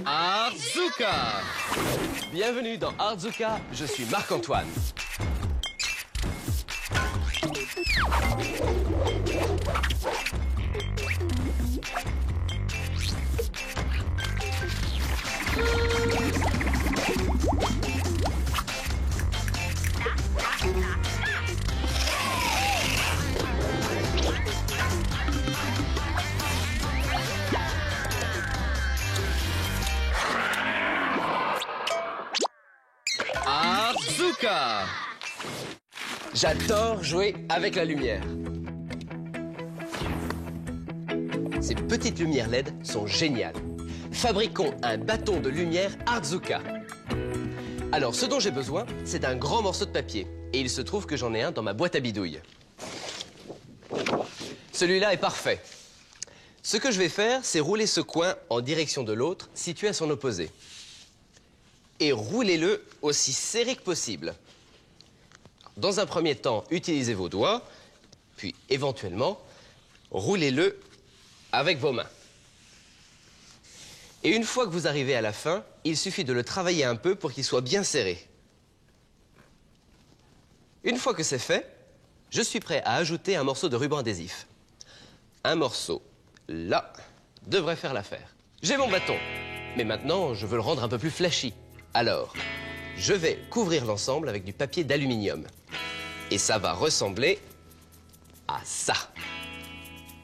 Artzuka! Bienvenue dans Artzuka, je suis Marc-Antoine. Artzuka! J'adore jouer avec la lumière. Ces petites lumières LED sont géniales. Fabriquons un bâton de lumière Artzuka. Alors, ce dont j'ai besoin, c'est d'un grand morceau de papier. Et il se trouve que j'en ai un dans ma boîte à bidouilles. Celui-là est parfait. Ce que je vais faire, c'est rouler ce coin en direction de l'autre, situé à son opposé. Et roulez-le aussi serré que possible. Dans un premier temps, utilisez vos doigts, puis éventuellement, roulez-le avec vos mains. Et une fois que vous arrivez à la fin, il suffit de le travailler un peu pour qu'il soit bien serré. Une fois que c'est fait, je suis prêt à ajouter un morceau de ruban adhésif. Un morceau, là, devrait faire l'affaire. J'ai mon bâton, mais maintenant, je veux le rendre un peu plus flashy. Alors, je vais couvrir l'ensemble avec du papier d'aluminium. Et ça va ressembler à ça.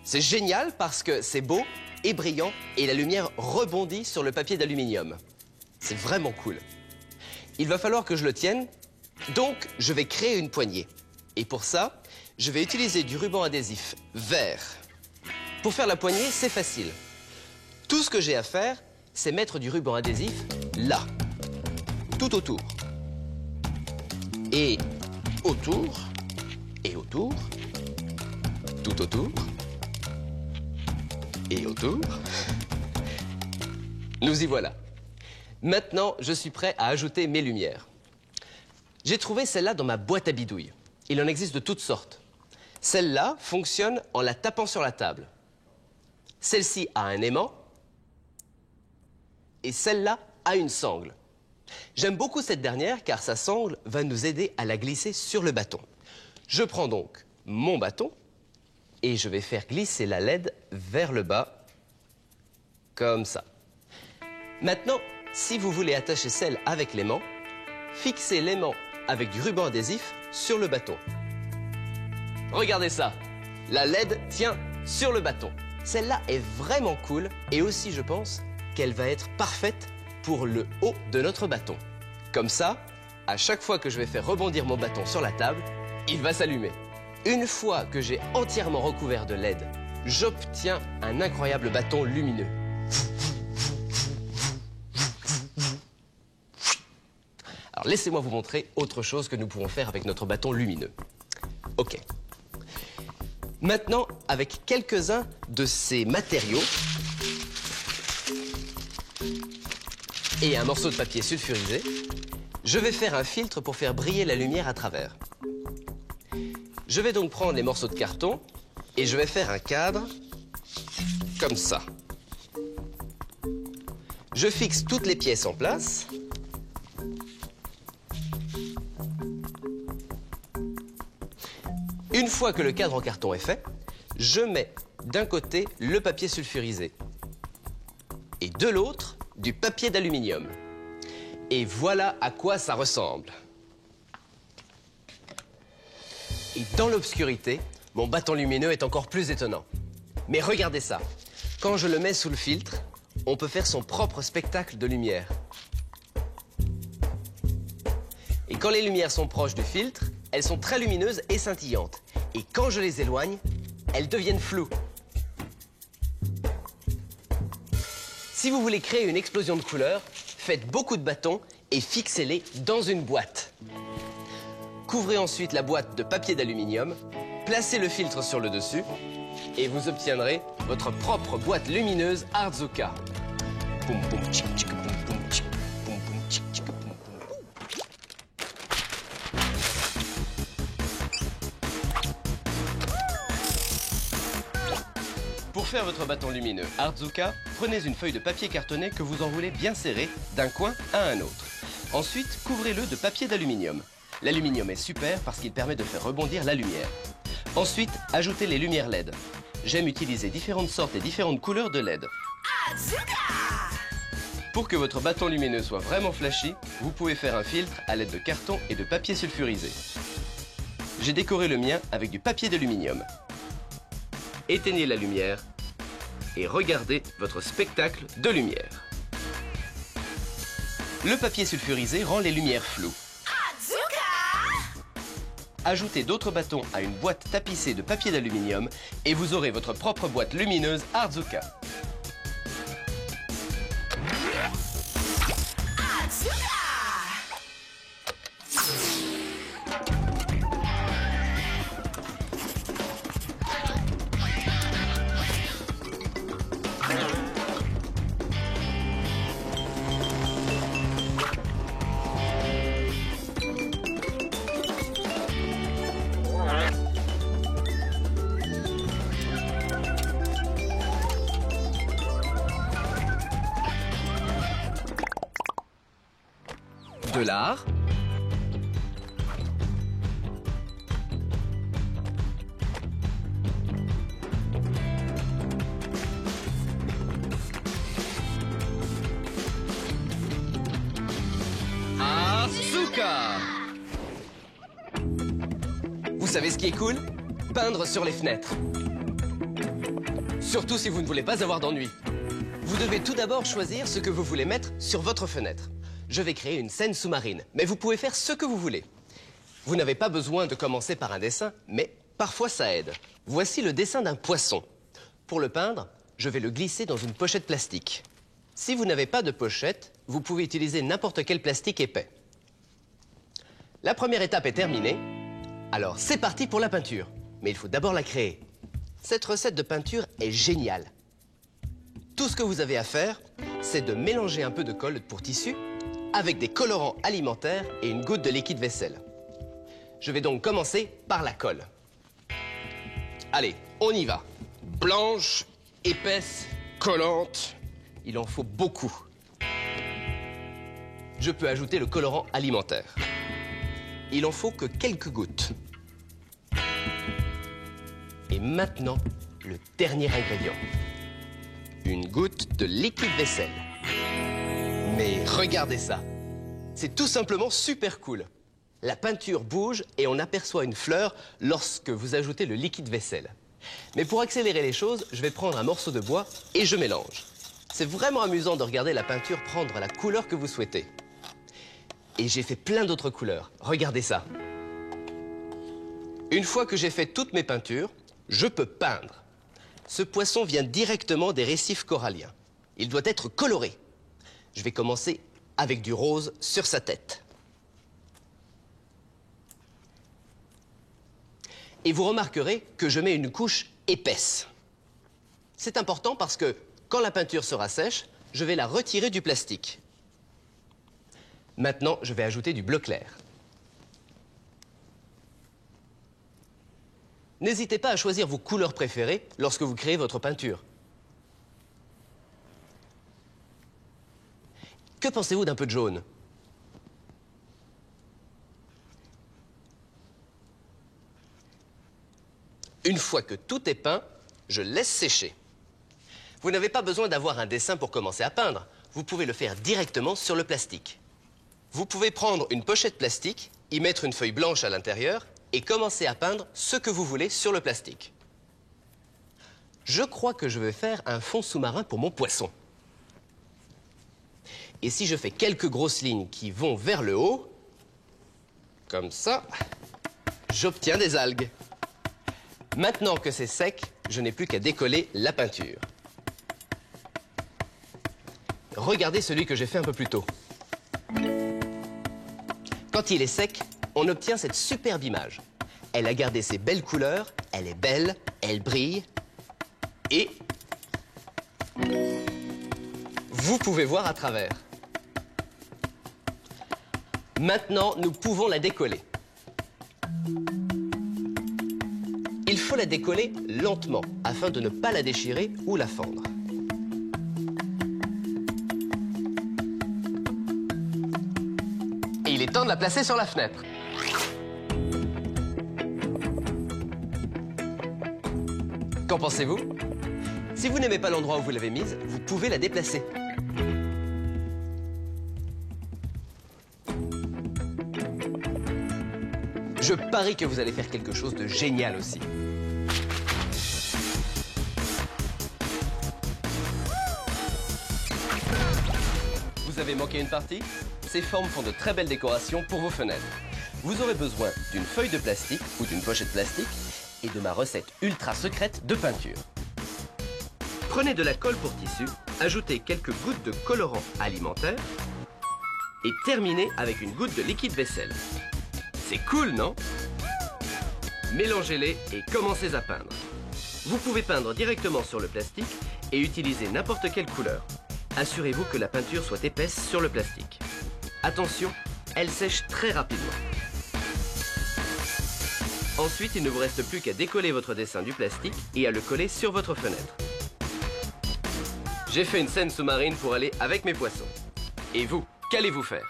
C'est génial parce que c'est beau et brillant et la lumière rebondit sur le papier d'aluminium. C'est vraiment cool. Il va falloir que je le tienne, donc je vais créer une poignée. Et pour ça, je vais utiliser du ruban adhésif vert. Pour faire la poignée, c'est facile. Tout ce que j'ai à faire, c'est mettre du ruban adhésif là, tout autour. Et autour, et autour, tout autour, et autour. Nous y voilà. Maintenant, je suis prêt à ajouter mes lumières. J'ai trouvé celle-là dans ma boîte à bidouilles. Il en existe de toutes sortes. Celle-là fonctionne en la tapant sur la table. Celle-ci a un aimant. Et celle-là a une sangle. J'aime beaucoup cette dernière car sa sangle va nous aider à la glisser sur le bâton. Je prends donc mon bâton et je vais faire glisser la LED vers le bas, comme ça. Maintenant, si vous voulez attacher celle avec l'aimant, fixez l'aimant avec du ruban adhésif sur le bâton. Regardez ça, la LED tient sur le bâton. Celle-là est vraiment cool et aussi, je pense, qu'elle va être parfaite pour le haut de notre bâton. Comme ça, à chaque fois que je vais faire rebondir mon bâton sur la table, il va s'allumer. Une fois que j'ai entièrement recouvert de LED, j'obtiens un incroyable bâton lumineux. Alors laissez-moi vous montrer autre chose que nous pouvons faire avec notre bâton lumineux. Ok. Maintenant, avec quelques-uns de ces matériaux et un morceau de papier sulfurisé, je vais faire un filtre pour faire briller la lumière à travers. Je vais donc prendre les morceaux de carton et je vais faire un cadre comme ça. Je fixe toutes les pièces en place. Une fois que le cadre en carton est fait, je mets d'un côté le papier sulfurisé et de l'autre du papier d'aluminium. Et voilà à quoi ça ressemble. Et dans l'obscurité, mon bâton lumineux est encore plus étonnant. Mais regardez ça. Quand je le mets sous le filtre, on peut faire son propre spectacle de lumière. Et quand les lumières sont proches du filtre, elles sont très lumineuses et scintillantes. Et quand je les éloigne, elles deviennent floues. Si vous voulez créer une explosion de couleurs, faites beaucoup de bâtons et fixez-les dans une boîte. Couvrez ensuite la boîte de papier d'aluminium, placez le filtre sur le dessus et vous obtiendrez votre propre boîte lumineuse Artzuka. Poum, poum, tchic, tchic, poum, poum, tchic, poum, poum, tchic, tchic, poum, poum, poum. Pour faire votre bâton lumineux Artzuka, prenez une feuille de papier cartonné que vous enroulez bien serré d'un coin à un autre. Ensuite, couvrez-le de papier d'aluminium. L'aluminium est super parce qu'il permet de faire rebondir la lumière. Ensuite, ajoutez les lumières LED. J'aime utiliser différentes sortes et différentes couleurs de LED. Pour que votre bâton lumineux soit vraiment flashy, vous pouvez faire un filtre à l'aide de carton et de papier sulfurisé. J'ai décoré le mien avec du papier d'aluminium. Éteignez la lumière et regardez votre spectacle de lumière. Le papier sulfurisé rend les lumières floues. Ajoutez d'autres bâtons à une boîte tapissée de papier d'aluminium et vous aurez votre propre boîte lumineuse Artzuka. De l'art. Artzuka! Vous savez ce qui est cool? Peindre sur les fenêtres. Surtout si vous ne voulez pas avoir d'ennui. Vous devez tout d'abord choisir ce que vous voulez mettre sur votre fenêtre. Je vais créer une scène sous-marine, mais vous pouvez faire ce que vous voulez. Vous n'avez pas besoin de commencer par un dessin, mais parfois ça aide. Voici le dessin d'un poisson. Pour le peindre, je vais le glisser dans une pochette plastique. Si vous n'avez pas de pochette, vous pouvez utiliser n'importe quel plastique épais. La première étape est terminée. Alors c'est parti pour la peinture. Mais il faut d'abord la créer. Cette recette de peinture est géniale. Tout ce que vous avez à faire, c'est de mélanger un peu de colle pour tissu avec des colorants alimentaires et une goutte de liquide vaisselle. Je vais donc commencer par la colle. Allez, on y va. Blanche, épaisse, collante. Il en faut beaucoup. Je peux ajouter le colorant alimentaire. Il en faut que quelques gouttes. Et maintenant, le dernier ingrédient. Une goutte de liquide vaisselle. Mais regardez ça. C'est tout simplement super cool. La peinture bouge et on aperçoit une fleur lorsque vous ajoutez le liquide vaisselle. Mais pour accélérer les choses, je vais prendre un morceau de bois et je mélange. C'est vraiment amusant de regarder la peinture prendre la couleur que vous souhaitez. Et j'ai fait plein d'autres couleurs. Regardez ça. Une fois que j'ai fait toutes mes peintures, je peux peindre. Ce poisson vient directement des récifs coralliens. Il doit être coloré. Je vais commencer avec du rose sur sa tête. Et vous remarquerez que je mets une couche épaisse. C'est important parce que quand la peinture sera sèche, je vais la retirer du plastique. Maintenant, je vais ajouter du bleu clair. N'hésitez pas à choisir vos couleurs préférées lorsque vous créez votre peinture. Que pensez-vous d'un peu de jaune? Une fois que tout est peint, je laisse sécher. Vous n'avez pas besoin d'avoir un dessin pour commencer à peindre. Vous pouvez le faire directement sur le plastique. Vous pouvez prendre une pochette plastique, y mettre une feuille blanche à l'intérieur et commencer à peindre ce que vous voulez sur le plastique. Je crois que je vais faire un fond sous-marin pour mon poisson. Et si je fais quelques grosses lignes qui vont vers le haut, comme ça, j'obtiens des algues. Maintenant que c'est sec, je n'ai plus qu'à décoller la peinture. Regardez celui que j'ai fait un peu plus tôt. Quand il est sec, on obtient cette superbe image. Elle a gardé ses belles couleurs, elle est belle, elle brille. Et vous pouvez voir à travers. Maintenant, nous pouvons la décoller. Il faut la décoller lentement afin de ne pas la déchirer ou la fendre. Et il est temps de la placer sur la fenêtre. Qu'en pensez-vous? Si vous n'aimez pas l'endroit où vous l'avez mise, vous pouvez la déplacer. Je parie que vous allez faire quelque chose de génial aussi. Vous avez manqué une partie? Ces formes font de très belles décorations pour vos fenêtres. Vous aurez besoin d'une feuille de plastique ou d'une pochette plastique et de ma recette ultra secrète de peinture. Prenez de la colle pour tissu, ajoutez quelques gouttes de colorant alimentaire et terminez avec une goutte de liquide vaisselle. C'est cool, non? Mélangez-les et commencez à peindre. Vous pouvez peindre directement sur le plastique et utiliser n'importe quelle couleur. Assurez-vous que la peinture soit épaisse sur le plastique. Attention, elle sèche très rapidement. Ensuite, il ne vous reste plus qu'à décoller votre dessin du plastique et à le coller sur votre fenêtre. J'ai fait une scène sous-marine pour aller avec mes poissons. Et vous, qu'allez-vous faire?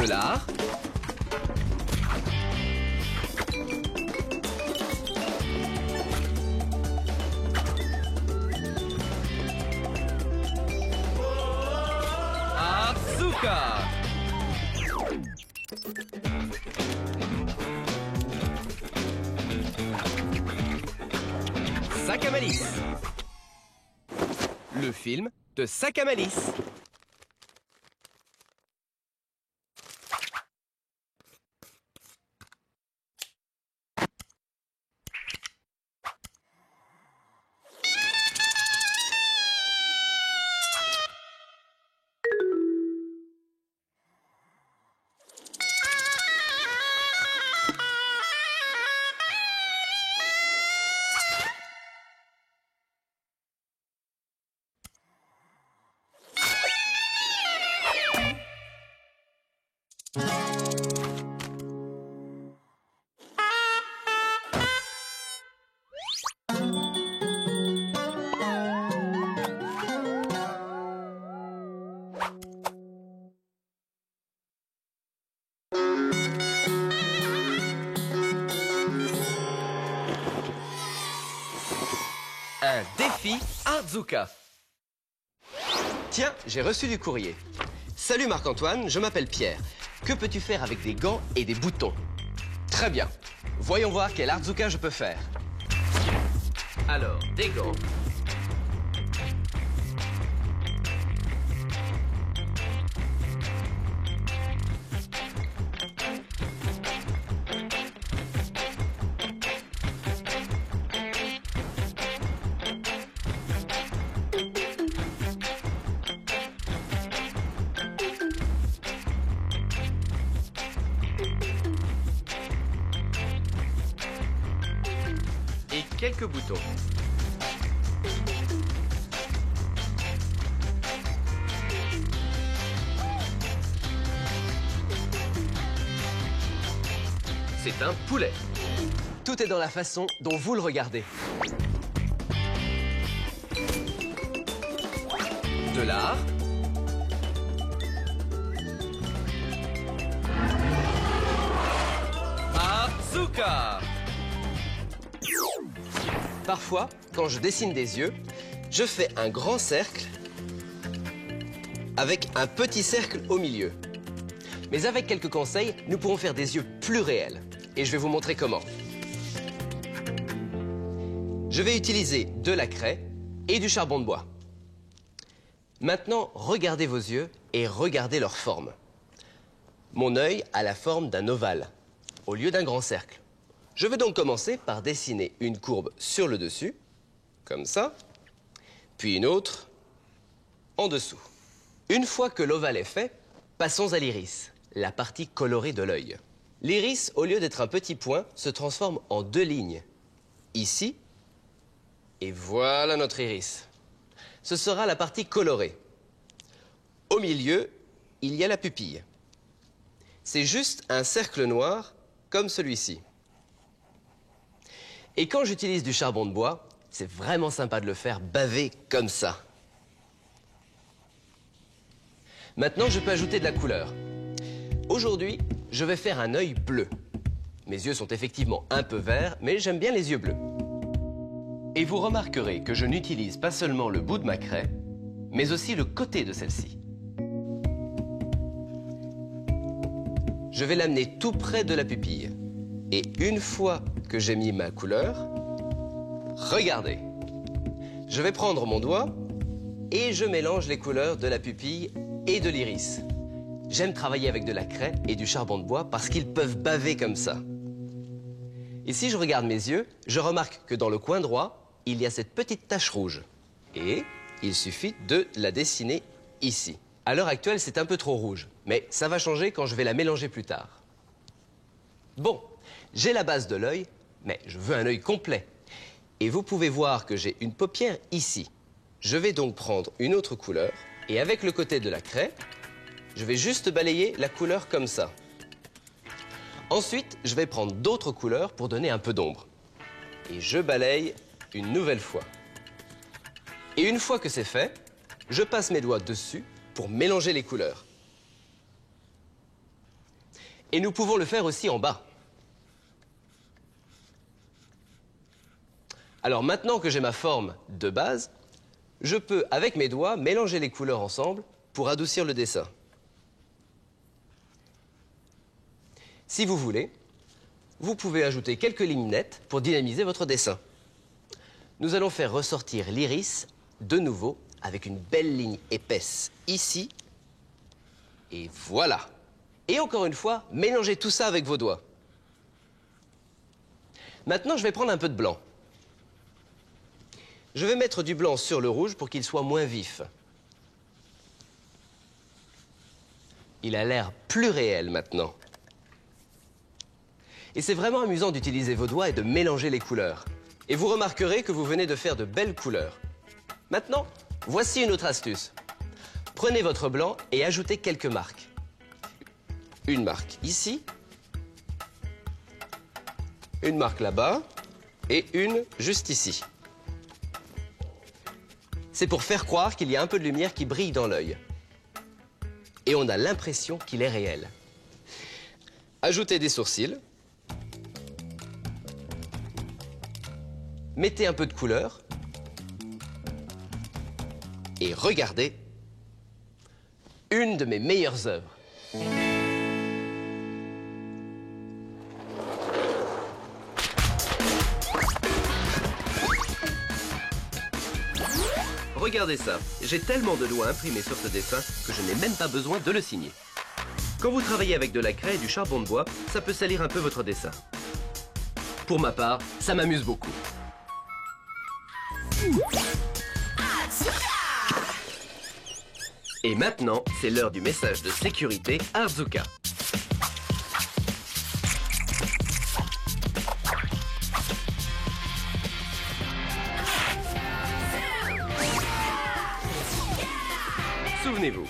De l'art. Artzuka. Sac à malice. Le film de Sac à malice. Un défi Artzuka. Tiens, j'ai reçu du courrier. Salut Marc-Antoine, je m'appelle Pierre. Que peux-tu faire avec des gants et des boutons? Très bien. Voyons voir quel Artzuka je peux faire. Alors, des gants. Et quelques boutons. C'est un poulet. Tout est dans la façon dont vous le regardez. De l'art. Artzuka. Parfois, quand je dessine des yeux, je fais un grand cercle avec un petit cercle au milieu. Mais avec quelques conseils, nous pourrons faire des yeux plus réels. Et je vais vous montrer comment. Je vais utiliser de la craie et du charbon de bois. Maintenant, regardez vos yeux et regardez leur forme. Mon œil a la forme d'un ovale, au lieu d'un grand cercle. Je vais donc commencer par dessiner une courbe sur le dessus, comme ça, puis une autre en dessous. Une fois que l'ovale est fait, passons à l'iris, la partie colorée de l'œil. L'iris, au lieu d'être un petit point, se transforme en deux lignes. Ici, et voilà notre iris. Ce sera la partie colorée. Au milieu, il y a la pupille. c'est juste un cercle noir comme celui-ci. Et quand j'utilise du charbon de bois, c'est vraiment sympa de le faire baver comme ça. Maintenant, je peux ajouter de la couleur. Aujourd'hui, je vais faire un œil bleu. Mes yeux sont effectivement un peu verts, mais j'aime bien les yeux bleus. Et vous remarquerez que je n'utilise pas seulement le bout de ma craie, mais aussi le côté de celle-ci. Je vais l'amener tout près de la pupille. Et une fois que j'ai mis ma couleur, regardez. Je vais prendre mon doigt et je mélange les couleurs de la pupille et de l'iris. J'aime travailler avec de la craie et du charbon de bois parce qu'ils peuvent baver comme ça. Et si je regarde mes yeux, je remarque que dans le coin droit, il y a cette petite tache rouge. Et il suffit de la dessiner ici. À l'heure actuelle, c'est un peu trop rouge, mais ça va changer quand je vais la mélanger plus tard. Bon, j'ai la base de l'œil, mais je veux un œil complet. Et vous pouvez voir que j'ai une paupière ici. Je vais donc prendre une autre couleur, et avec le côté de la craie, je vais juste balayer la couleur comme ça. Ensuite, je vais prendre d'autres couleurs pour donner un peu d'ombre. Et je balaye une nouvelle fois. Et une fois que c'est fait, je passe mes doigts dessus pour mélanger les couleurs. Et nous pouvons le faire aussi en bas. Alors maintenant que j'ai ma forme de base, je peux, avec mes doigts, mélanger les couleurs ensemble pour adoucir le dessin. Si vous voulez, vous pouvez ajouter quelques lignes nettes pour dynamiser votre dessin. Nous allons faire ressortir l'iris de nouveau avec une belle ligne épaisse ici. Et voilà. Et encore une fois, mélangez tout ça avec vos doigts. Maintenant, je vais prendre un peu de blanc. Je vais mettre du blanc sur le rouge pour qu'il soit moins vif. Il a l'air plus réel maintenant. Et c'est vraiment amusant d'utiliser vos doigts et de mélanger les couleurs. Et vous remarquerez que vous venez de faire de belles couleurs. Maintenant, voici une autre astuce. Prenez votre blanc et ajoutez quelques marques. Une marque ici, une marque là-bas et une juste ici. C'est pour faire croire qu'il y a un peu de lumière qui brille dans l'œil. Et on a l'impression qu'il est réel. Ajoutez des sourcils. Mettez un peu de couleur. Et regardez, une de mes meilleures œuvres. Regardez ça, j'ai tellement de doigts imprimés sur ce dessin que je n'ai même pas besoin de le signer. Quand vous travaillez avec de la craie et du charbon de bois, ça peut salir un peu votre dessin. Pour ma part, ça m'amuse beaucoup. Et maintenant, c'est l'heure du message de sécurité Arzuka. Souvenez-vous,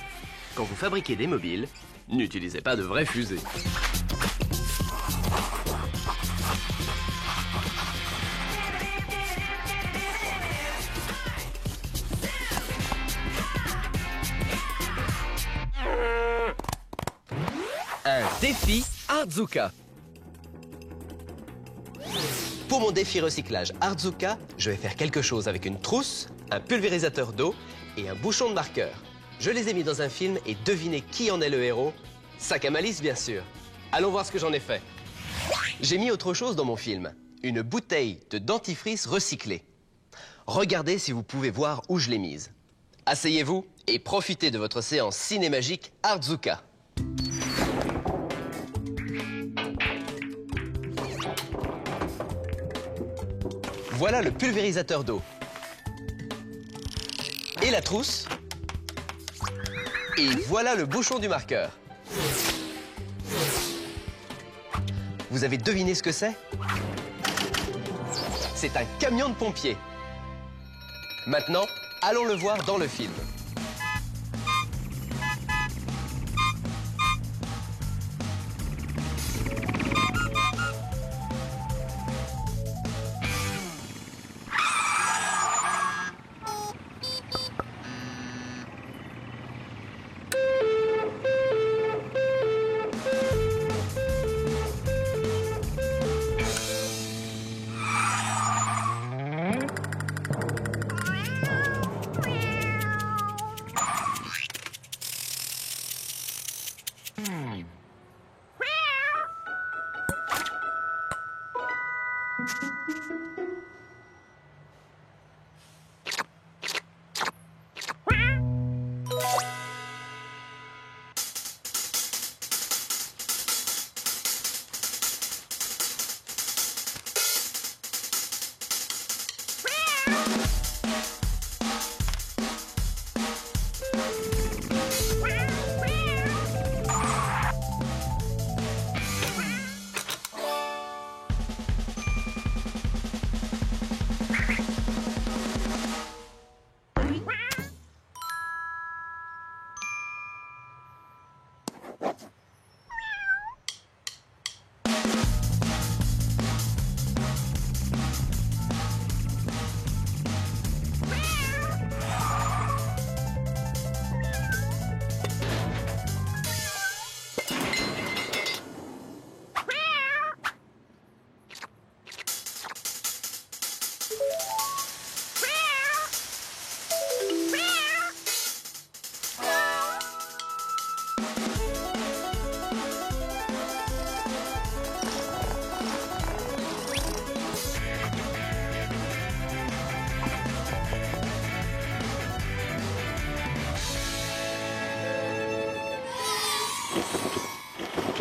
quand vous fabriquez des mobiles, n'utilisez pas de vraies fusées. Un défi Arzuka. Pour mon défi recyclage Arzuka, je vais faire quelque chose avec une trousse, un pulvérisateur d'eau et un bouchon de marqueur. Je les ai mis dans un film et devinez qui en est le héros? Sac à malice, bien sûr. Allons voir ce que j'en ai fait. J'ai mis autre chose dans mon film. Une bouteille de dentifrice recyclée. Regardez si vous pouvez voir où je l'ai mise. Asseyez-vous et profitez de votre séance cinémagique Arzuka. Voilà le pulvérisateur d'eau. Et la trousse. Et voilà le bouchon du marqueur. Vous avez deviné ce que c'est? C'est un camion de pompiers. Maintenant, allons le voir dans le film.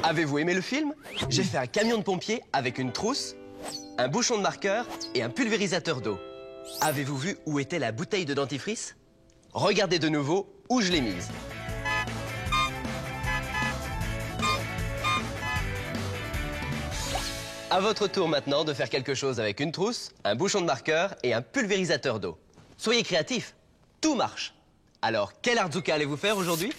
Avez-vous aimé le film? J'ai fait un camion de pompiers avec une trousse, un bouchon de marqueur et un pulvérisateur d'eau. Avez-vous vu où était la bouteille de dentifrice? Regardez de nouveau où je l'ai mise. À votre tour maintenant de faire quelque chose avec une trousse, un bouchon de marqueur et un pulvérisateur d'eau. Soyez créatifs, tout marche. Alors, quel Artzuka allez-vous faire aujourd'hui?